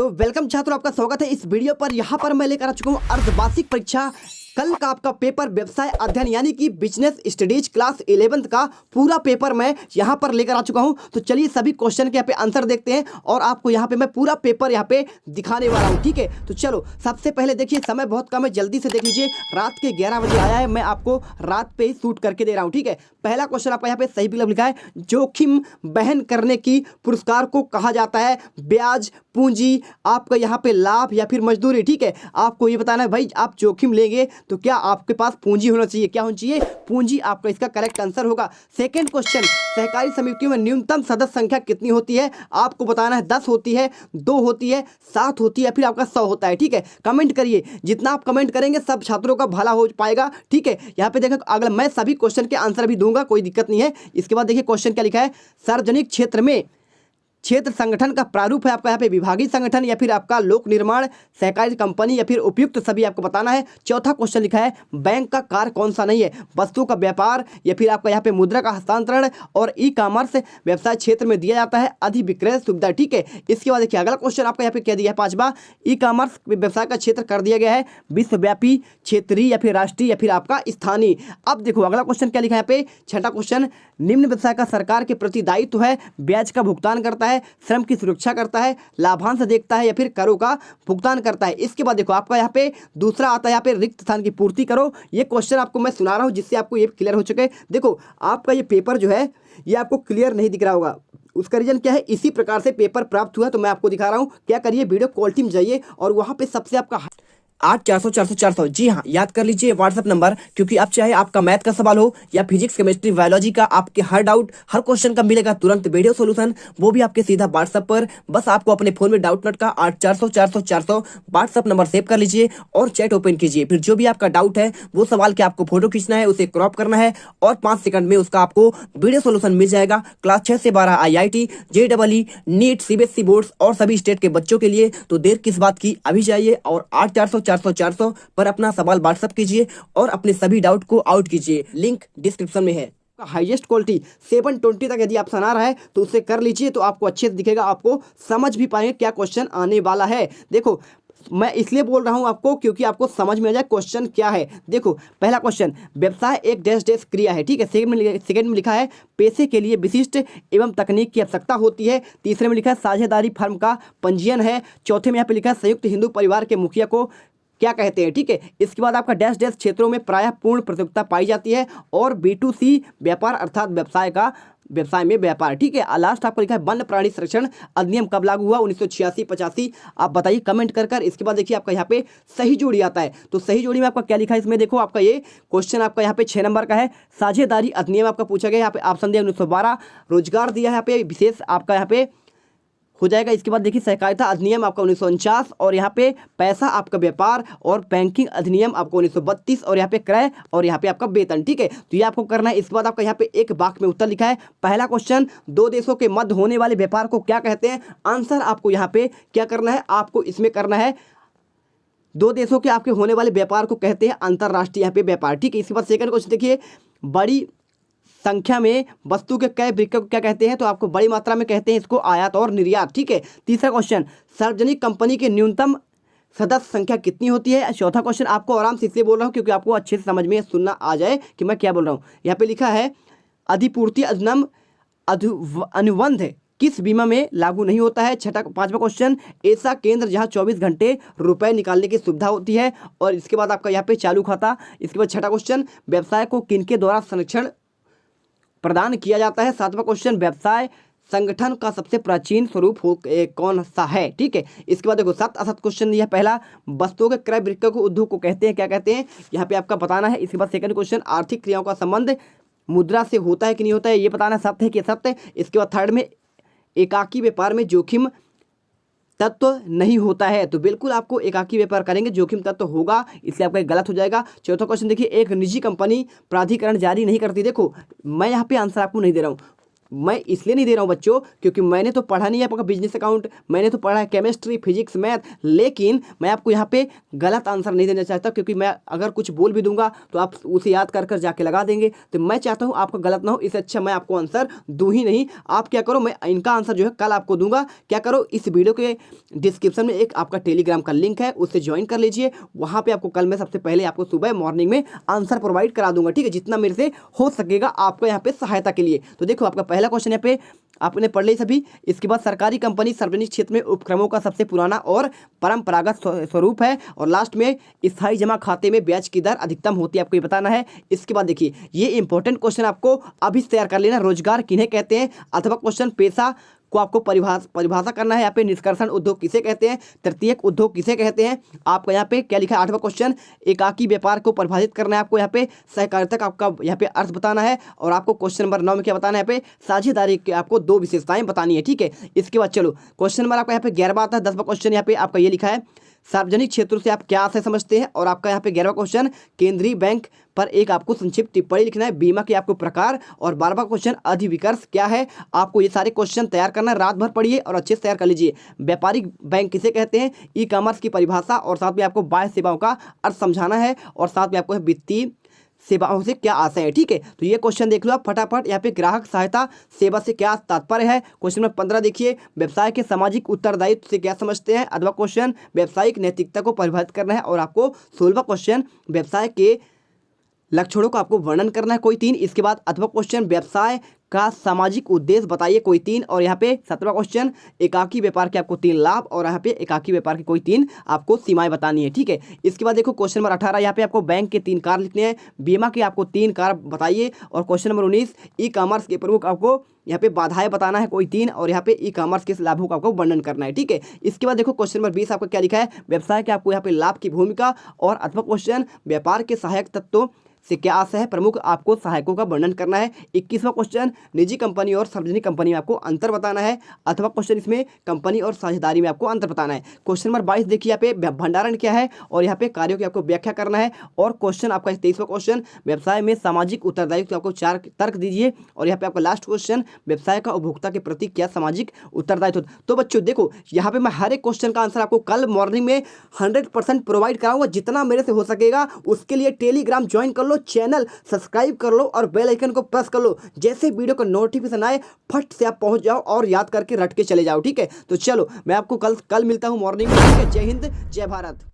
तो वेलकम छात्रों, आपका स्वागत है इस वीडियो पर। यहाँ पर मैं लेकर आ चुका हूँ अर्धवार्षिक परीक्षा कल का आपका पेपर व्यवसाय अध्ययन यानी कि बिजनेस स्टडीज क्लास 11th का पूरा पेपर मैं यहाँ पर लेकर आ चुका हूँ। तो चलिए सभी क्वेश्चन के यहाँ पे आंसर देखते हैं और आपको यहाँ पे मैं पूरा पेपर यहाँ पे दिखाने वाला हूँ। ठीक है, तो चलो सबसे पहले देखिए, समय बहुत कम है, जल्दी से देख लीजिए। रात के 11 बजे आया है, मैं आपको रात पे ही शूट करके दे रहा हूँ। ठीक है, पहला क्वेश्चन आपका यहाँ पे सही विकल्प लिखा है, जोखिम बहन करने की पुरस्कार को कहा जाता है ब्याज, पूंजी, आपका यहाँ पे लाभ या फिर मजदूरी। ठीक है, आपको ये बताना है भाई, आप जोखिम लेंगे तो क्या आपके पास पूंजी होना चाहिए, क्या होनी चाहिए, पूंजी। आपका इसका करेक्ट आंसर होगा। सेकंड क्वेश्चन, सहकारी समितियों में न्यूनतम सदस्य संख्या कितनी होती है, आपको बताना है 10 होती है, 2 होती है, 7 होती है, फिर आपका 100 होता है। ठीक है, कमेंट करिए, जितना आप कमेंट करेंगे सब छात्रों का भला हो पाएगा। ठीक है, यहाँ पे देखो, अगर मैं सभी क्वेश्चन के आंसर भी दूंगा, कोई दिक्कत नहीं है। इसके बाद देखिए क्वेश्चन क्या लिखा है, सार्वजनिक क्षेत्र में क्षेत्र संगठन का प्रारूप है आपका यहाँ पे विभागीय संगठन या फिर आपका लोक निर्माण, सहकारी कंपनी या फिर उपयुक्त सभी आपको बताना है। चौथा क्वेश्चन लिखा है, बैंक का कार्य कौन सा नहीं है, वस्तु का व्यापार या फिर आपका यहाँ पे मुद्रा का हस्तांतरण और ई कॉमर्स व्यवसाय क्षेत्र में दिया जाता है अधिविक्रय सुविधा। ठीक है, इसके बाद देखिए अगला क्वेश्चन आपका यहाँ पे क्या दिया है, पांचवा, ई कॉमर्स व्यवसाय का क्षेत्र कर दिया गया है विश्वव्यापी, क्षेत्रीय या फिर राष्ट्रीय या फिर आपका स्थानीय। अब देखो अगला क्वेश्चन क्या लिखा है यहाँ पे, छठा क्वेश्चन, निम्न व्यवसाय का सरकार के प्रति दायित्व है, ब्याज का भुगतान करता है, श्रम की सुरक्षा करता है, लाभांश देखता है या फिर करों का भुगतान करता है। इसके बाद देखो आपका यहाँ पे दूसरा आता है यहाँ पे, रिक्त स्थान की पूर्ति करो। ये क्वेश्चन आपको मैं सुना रहा हूँ जिससे आपको ये क्लियर हो चुके। देखो आपका ये पेपर जो है ये आपको क्लियर नहीं दिख रहा होगा, उसका रीजन क्या है, इसी प्रकार से पेपर प्राप्त हुआ तो मैं आपको दिखा रहा हूँ। क्या करिए, वीडियो क्वालिटी में जाइए और वहाँ पे सबसे आपका 8400 जी हाँ, याद कर लीजिए व्हाट्सएप नंबर, क्योंकि अब चाहे आपका मैथ का सवाल हो या फिजिक्स, केमिस्ट्री, बायोलॉजी का, आपके हर डाउट हर क्वेश्चन का मिलेगा तुरंत वीडियो सॉल्यूशन, वो भी आपके सीधा व्हाट्सएप पर। बस आपको अपने फोन में डाउट नोट का 8400 व्हाट्सएप नंबर सेव कर लीजिए और चैट ओपन कीजिए। फिर जो भी आपका डाउट है वो सवाल के आपको फोटो खींचना है, उसे क्रॉप करना है और 5 सेकंड में उसका आपको वीडियो सॉल्यूशन मिल जाएगा। क्लास 6 से 12 IIT, JEE, NEET, CBSE boards और सभी स्टेट के बच्चों के लिए। तो देर किस बात की, अभी जाइए और 8400 पर अपना सवाल व्हाट्सएप कीजिए और अपने सभी डाउट को आउट कीजिए, लिंक डिस्क्रिप्शन में है। हाईएस्ट क्वालिटी 720 तक यदि ऑप्शन आ रहा है तो उसे कर लीजिए, तो आपको अच्छे से दिखेगा, आपको समझ भी पाएंगे क्या क्वेश्चन आने वाला है। देखो मैं इसलिए बोल रहा हूं आपको क्योंकि आपको समझ में आ जाए क्वेश्चन क्या है। देखो पहला क्वेश्चन, व्यवसाय एक डैश डैश क्रिया है। ठीक है, सेकंड में लिखा है, पैसे के लिए विशिष्ट एवं तकनीक की आवश्यकता होती है। तीसरे में लिखा है, साझेदारी फर्म का पंजीयन है। चौथे में यहाँ पे लिखा है, संयुक्त हिंदू परिवार के मुखिया को क्या कहते हैं। ठीक है, इसके बाद आपका डैश डैश क्षेत्रों में प्रायः पूर्ण प्रतियोगिता पाई जाती है और B2C व्यापार अर्थात व्यवसाय में व्यापार। ठीक है, लास्ट आपको लिखा है, वन्य प्राणी संरक्षण अधिनियम कब लागू हुआ, 1986-85। आप बताइए कमेंट कर। इसके बाद देखिए आपका यहाँ पे सही जोड़ी आता है, तो सही जोड़ी में आपका क्या लिखा है, इसमें देखो आपका ये क्वेश्चन आपका यहाँ पे 6 नंबर का है, साझेदारी अधिनियम आपका पूछा गया, यहाँ पे ऑप्शन दिया 1912, रोजगार दिया है यहाँ पे विशेष आपका यहाँ पे हो जाएगा। इसके बाद देखिए सहकारिता अधिनियम आपका 1949 और यहाँ पे पैसा आपका व्यापार और बैंकिंग अधिनियम आपको 1932 और यहाँ पे क्रय और यहाँ पे आपका वेतन। ठीक है, तो ये आपको करना है। इसके बाद आपका यहाँ पे एक वाक्य में उत्तर लिखा है। पहला क्वेश्चन, दो देशों के मध्य होने वाले व्यापार को क्या कहते हैं, आंसर आपको यहाँ पे क्या करना है, आपको इसमें करना है, दो देशों के आपके होने वाले व्यापार को कहते हैं अंतरराष्ट्रीय यहाँ पे व्यापार। ठीक है, इसके बाद सेकंड क्वेश्चन देखिए, बड़ी संख्या में वस्तु के क्रय विक्रय को क्या कहते हैं, तो आपको बड़ी मात्रा में कहते हैं इसको आयात और निर्यात। ठीक है, तीसरा क्वेश्चन, सार्वजनिक कंपनी के न्यूनतम सदस्य संख्या कितनी होती है। चौथा क्वेश्चन आपको आराम से इसलिए बोल रहा हूँ क्योंकि आपको अच्छे से समझ में सुनना आ जाए कि मैं क्या बोल रहा हूँ। यहाँ पे लिखा है, अधिपूर्ति अधिनियम अनुबंध किस बीमा में लागू नहीं होता है। पांचवा क्वेश्चन, ऐसा केंद्र जहां 24 घंटे रुपए निकालने की सुविधा होती है। और इसके बाद आपका यहाँ पे चालू खाता। इसके बाद छठा क्वेश्चन, व्यवसाय को किनके द्वारा संरक्षण प्रदान किया जाता है। सातवां क्वेश्चन, व्यवसाय संगठन का सबसे प्राचीन स्वरूप कौन सा है। ठीक है, इसके बाद देखो 7 असत क्वेश्चन दिया, पहला, वस्तुओं के क्रय विक्रय को उद्योग को कहते हैं, क्या कहते हैं, यहाँ पे आपका बताना है। इसके बाद सेकंड क्वेश्चन, आर्थिक क्रियाओं का संबंध मुद्रा से होता है कि नहीं होता है, ये बताना, सत्य है कि असत्य। इसके बाद थर्ड में, एकाकी व्यापार में जोखिम तत्व नहीं होता है, तो बिल्कुल आपको एकाकी व्यापार करेंगे जोखिम तत्व होगा, इसलिए आपका गलत हो जाएगा। चौथा क्वेश्चन देखिए, एक निजी कंपनी प्राधिकरण जारी नहीं करती। देखो मैं यहाँ पे आंसर आपको नहीं दे रहा हूँ, मैं इसलिए नहीं दे रहा हूँ बच्चों क्योंकि मैंने तो पढ़ा नहीं है आपका बिजनेस अकाउंट, मैंने तो पढ़ा है केमिस्ट्री, फिजिक्स, मैथ, लेकिन मैं आपको यहाँ पे गलत आंसर नहीं देना चाहता क्योंकि मैं अगर कुछ बोल भी दूंगा तो आप उसे याद कर कर जाके लगा देंगे। तो मैं चाहता हूँ आपका गलत ना हो, इससे अच्छा मैं आपको आंसर दूँ ही नहीं। आप क्या करो, मैं इनका आंसर जो है कल आपको दूंगा। क्या करो, इस वीडियो के डिस्क्रिप्शन में एक आपका टेलीग्राम का लिंक है, उससे ज्वाइन कर लीजिए। वहाँ पे आपको कल मैं सबसे पहले आपको सुबह मॉर्निंग में आंसर प्रोवाइड करा दूंगा, ठीक है, जितना मेरे से हो सकेगा आपको यहाँ पे सहायता के लिए। तो देखो आपका पहला क्वेश्चन यहाँ पे आपने पढ़ ली सभी। इसके बाद सरकारी कंपनी सार्वजनिक क्षेत्र में उपक्रमों का सबसे पुराना और परंपरागत स्वरूप है, और लास्ट में स्थायी जमा खाते में ब्याज की दर अधिकतम होती है, आपको ये बताना है। इसके बाद देखिए ये इंपॉर्टेंट क्वेश्चन आपको अभी से तैयार कर लेना, रोजगार किन्हें कहते हैं, अथवा क्वेश्चन पेशा को आपको परिभाषा करना है। यहाँ पे निष्कर्षण उद्योग किसे कहते हैं, तृतीयक उद्योग किसे कहते हैं, आपका यहाँ पे क्या लिखा है, 8वां क्वेश्चन एकाकी व्यापार को परिभाषित करना है आपको यहाँ पे, सहकारिता का आपका यहाँ पे अर्थ बताना है, और आपको क्वेश्चन नंबर 9 में क्या बताना है, यहाँ पे साझेदारी की आपको 2 विशेषताएं बतानी है, ठीक है। इसके बाद चलो क्वेश्चन नंबर आपका यहाँ पे 11वां आता है, 10वां क्वेश्चन यहाँ पे आपका ये लिखा है सार्वजनिक क्षेत्र से आप क्या आशय समझते हैं, और आपका यहाँ पे 11वां क्वेश्चन केंद्रीय बैंक पर एक आपको संक्षिप्त टिप्पणी लिखना है, बीमा के आपको प्रकार, और 12वां क्वेश्चन अधिविकर्ष क्या है। आपको ये सारे क्वेश्चन तैयार करना है, रात भर पढ़िए और अच्छे से तैयार कर लीजिए। व्यापारिक बैंक किसे कहते हैं, ई कॉमर्स की परिभाषा, और साथ में आपको बाह्य सेवाओं का अर्थ समझाना है, और साथ में आपको वित्तीय सेवाओं से क्या आशय है, ठीक है। तो ये क्वेश्चन देख लो आप फटाफट। यहाँ पे ग्राहक सहायता सेवा से क्या तात्पर्य है। क्वेश्चन नंबर 15 देखिए, व्यवसाय के सामाजिक उत्तरदायित्व से क्या समझते हैं। अथवा क्वेश्चन व्यावसायिक नैतिकता को परिभाषित करना है, और आपको 16वां क्वेश्चन व्यवसाय के लक्षणों का आपको वर्णन करना है, कोई 3। इसके बाद अथवा क्वेश्चन व्यवसाय का सामाजिक उद्देश्य बताइए, कोई 3। और यहाँ पे 17वां क्वेश्चन एकाकी व्यापार के आपको 3 लाभ, और यहाँ पे एकाकी व्यापार की कोई 3 आपको सीमाएं बतानी है, ठीक है। इसके बाद देखो क्वेश्चन नंबर 18 यहाँ पे आपको बैंक के 3 कार्य लिखने हैं, बीमा के आपको 3 कार्य बताइए, और क्वेश्चन नंबर 19 ई कॉमर्स के प्रमुख आपको यहाँ पे बाधाएं बताना है, कोई 3। और यहाँ पे ई कॉमर्स के लाभों का आपको वर्णन करना है, ठीक है। इसके बाद देखो क्वेश्चन नंबर 20 आपको क्या लिखा है, व्यवसाय के आपको यहाँ पे लाभ की भूमिका, और अथवा क्वेश्चन व्यापार के सहायक तत्वों से क्या आशय है, प्रमुख आपको सहायकों का वर्णन करना है। 21वां क्वेश्चन निजी कंपनी और सार्वजनिक कंपनी में आपको अंतर बताना है, अथवा क्वेश्चन इसमें कंपनी और साझेदारी में आपको अंतर बताना है। क्वेश्चन नंबर 22 देखिए यहाँ पे भंडारण क्या है, और यहाँ पे कार्यों की आपको व्याख्या करना है। और क्वेश्चन आपका 23वां क्वेश्चन व्यवसाय में सामाजिक उत्तरदायित्व आपको 4 तर्क दीजिए, और यहाँ पे आपका लास्ट क्वेश्चन व्यवसाय का उपभोक्ता के प्रति क्या सामाजिक उत्तरदायित्व। तो बच्चों देखो यहाँ पे मैं हर एक क्वेश्चन का आंसर आपको कल मॉर्निंग में 100% प्रोवाइड कराऊंगा, जितना मेरे से हो सकेगा। उसके लिए टेलीग्राम ज्वाइन कर लो, चैनल सब्सक्राइब कर लो, और बेल आइकन को प्रेस कर लो। जैसे वीडियो का नोटिफिकेशन आए फट से आप पहुंच जाओ और याद करके रट के चले जाओ, ठीक है। तो चलो मैं आपको कल मिलता हूं मॉर्निंग में, ठीक है। जय हिंद, जय भारत।